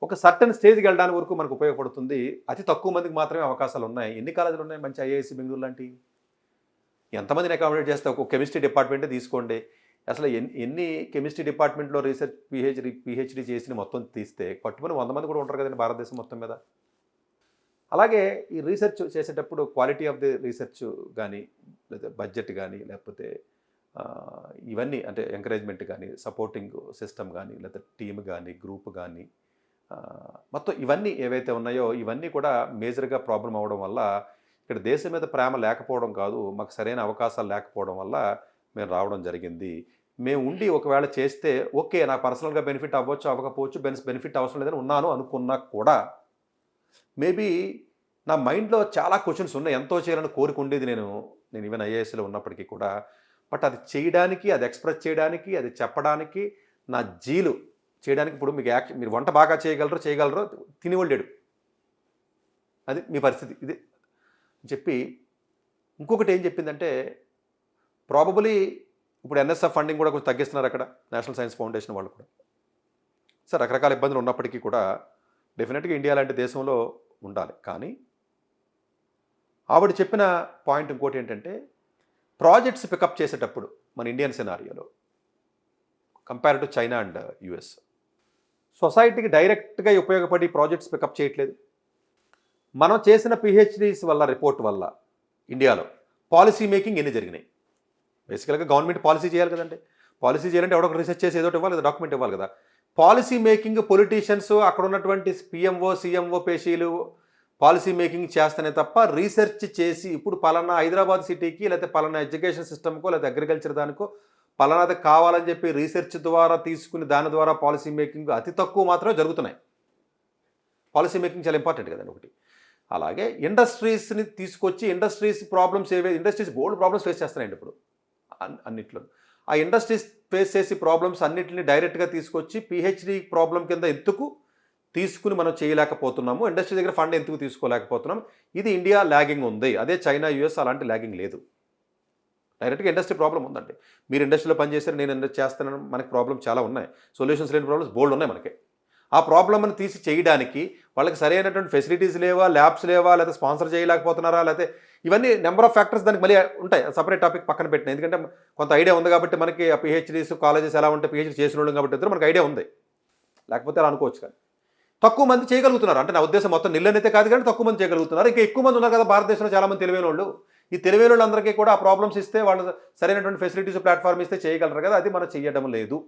ఒక సర్టన్ స్టేజ్కి వెళ్ళడానికి వరకు మనకు ఉపయోగపడుతుంది. అతి తక్కువ మందికి మాత్రమే అవకాశాలు ఉన్నాయి. ఎన్ని కాలేజీలు ఉన్నాయి మంచి ఐఐఎస్సి బెంగుళూరు లాంటివి? ఎంతమందిని అకామిడేట్ చేస్తే ఒక కెమిస్ట్రీ డిపార్ట్మెంటే తీసుకోండి. అసలు ఎన్ని కెమిస్ట్రీ డిపార్ట్మెంట్లో రీసెర్చ్ పీహెచ్డీ చేసిన మొత్తం తీస్తే పట్టుమని 100 మంది కూడా ఉంటారు కదండి భారతదేశం మొత్తం మీద. అలాగే ఈ రీసెర్చ్ చేసేటప్పుడు క్వాలిటీ ఆఫ్ ది రీసెర్చ్ కానీ, లేదా బడ్జెట్ కానీ, లేకపోతే ఇవన్నీ అంటే ఎంకరేజ్మెంట్ కానీ, సపోర్టింగ్ సిస్టమ్ కానీ, లేదా టీమ్ కానీ, గ్రూప్ కానీ, మొత్తం ఇవన్నీ ఏవైతే ఉన్నాయో ఇవన్నీ కూడా మేజర్గా ప్రాబ్లం అవ్వడం వల్ల ఇక్కడ దేశం మీద ప్రేమ లేకపోవడం కాదు, మాకు సరైన అవకాశాలు లేకపోవడం వల్ల మేము రావడం జరిగింది. మేము ఉండి ఒకవేళ చేస్తే ఓకే, నాకు పర్సనల్గా బెనిఫిట్ అవ్వచ్చు అవ్వకపోవచ్చు, బెనిఫిట్ అవసరం లేదని ఉన్నాను అనుకున్నా కూడా మేబీ నా మైండ్లో చాలా క్వశ్చన్స్ ఉన్నాయి. ఎంతో చేయాలని కోరిక ఉండేది నేను ఈవెన్ ఐఏఎస్లో ఉన్నప్పటికీ కూడా. బట్ అది చేయడానికి, అది ఎక్స్ప్రెస్ చేయడానికి, అది చెప్పడానికి నా జీలు చేయడానికి. ఇప్పుడు మీకు మీరు వంట బాగా చేయగలరో తినేవాళ్ళు లేడు, అది మీ పరిస్థితి ఇది చెప్పి. ఇంకొకటి ఏం చెప్పిందంటే ప్రాబబులీ ఇప్పుడు ఎన్ఎస్ఎఫ్ ఫండింగ్ కూడా కొంచెం తగ్గిస్తున్నారు అక్కడ, నేషనల్ సైన్స్ ఫౌండేషన్ వాళ్ళు కూడా. సార్ రకరకాల ఇబ్బందులు ఉన్నప్పటికీ కూడా డెఫినెట్గా ఇండియా లాంటి దేశంలో ఉండాలి. కానీ ఆవిడ చెప్పిన పాయింట్ ఇంకోటి ఏంటంటే ప్రాజెక్ట్స్ పికప్ చేసేటప్పుడు మన ఇండియన్ సినారియోలో compare to China and US సొసైటీకి డైరెక్ట్గా ఉపయోగపడి ప్రాజెక్ట్స్ పికప్ చేయట్లేదు. మనం చేసిన పిహెచ్డీస్ వల్ల రిపోర్ట్ వల్ల ఇండియాలో పాలసీ మేకింగ్ ఎన్ని జరిగినాయి? బేసికల్గా గవర్నమెంట్ పాలసీ చేయాలి కదండి. పాలసీ చేయాలంటే ఎవడొక రీసెర్చ్ చేసి ఏదో ఇవ్వాలి కదా, డాక్యుమెంట్ ఇవ్వాలి కదా. పాలసీ మేకింగ్ పొలిటీషియన్స్ అక్కడ ఉన్నటువంటి పిఎంఓ సిఎంఓ పేషీలు పాలసీ మేకింగ్ చేస్తేనే తప్ప రీసెర్చ్ చేసి ఇప్పుడు పలానా హైదరాబాద్ సిటీకి లేకపోతే పలానా ఎడ్యుకేషన్ సిస్టమ్కో లేకపోతే అగ్రికల్చర్ దానికో పలానాది కావాలని చెప్పి రీసెర్చ్ ద్వారా తీసుకుని దాని ద్వారా పాలసీ మేకింగ్ అతి తక్కువ మాత్రమే జరుగుతున్నాయి. పాలసీ మేకింగ్ చాలా ఇంపార్టెంట్ కదండి ఒకటి. అలాగే ఇండస్ట్రీస్ని తీసుకొచ్చి ఇండస్ట్రీస్ ప్రాబ్లమ్స్ ఇండస్ట్రీస్ బోల్డ్ ప్రాబ్లమ్స్ ఫేస్ చేస్తున్నాయండి ఇప్పుడు అన్నిట్లో. ఆ ఇండస్ట్రీస్ ఫేస్ చేసి ప్రాబ్లమ్స్ అన్నింటినీ డైరెక్ట్గా తీసుకొచ్చి పిహెచ్డి ప్రాబ్లం కింద ఎందుకు తీసుకుని మనం చేయలేకపోతున్నాము, ఇండస్ట్రీ దగ్గర ఫండ్ ఎందుకు తీసుకోలేకపోతున్నాం, ఇది ఇండియా ల్యాగింగ్ ఉంది. అదే చైనా యుఎస్ అలాంటి ల్యాగింగ్ లేదు. డైరెక్ట్గా ఇండస్ట్రీ ప్రాబ్లం ఉందండి. మీరు ఇండస్ట్రీలో పనిచేస్తారు, నేను ఇండస్ట్రీ చేస్తాను, మనకి ప్రాబ్లం చాలా ఉన్నాయి. సొల్యూషన్స్ లేని ప్రాబ్లమ్స్ బోల్డ్ ఉన్నాయి మనకి. ఆ ప్రాబ్లమ్ని తీసి చేయడానికి వాళ్ళకి సరైనటువంటి ఫెసిలిటీస్ లేవా, ల్యాబ్స్ లేవా, లేకపోతే స్పాన్సర్ చేయలేకపోతున్నారా, లేకపోతే ఇవన్నీ నెంబర్ ఆఫ్ ఫ్యాక్టర్స్ దానికి మళ్ళీ ఉంటాయి. సపరేట్ టాపిక్ పక్కన పెట్టిన, ఎందుకంటే కొంత ఐడియా ఉంది కాబట్టి మనకి ఆ పిహెచ్డీస్ కాలేజెస్ ఎలా ఉంటాయి, పిహెచ్డీ చేసిన వాళ్ళు కాబట్టి మనకు ఐడియా ఉంది. లేకపోతే అలా అనుకోవచ్చు. కానీ తక్కువ మంది చేయగలుగుతున్నారు అంటే నా ఉద్దేశం మొత్తం నిల్లనైతే కాదు, కానీ తక్కువ మంది చేయగలుగుతున్నారు. ఇంకా ఎక్కువ మంది ఉన్నారు కదా భారతదేశంలో చాలామంది తెలివైన వాళ్ళు. ఈ తెలివైన వాళ్ళందరికీ కూడా ఆ ప్రాబ్లమ్స్ ఇస్తే వాళ్ళు సరైనటువంటి ఫెసిలిటీస్ ప్లాట్ఫామ్ ఇస్తే చేయగలరు కదా, అది మనం చేయడం లేదు.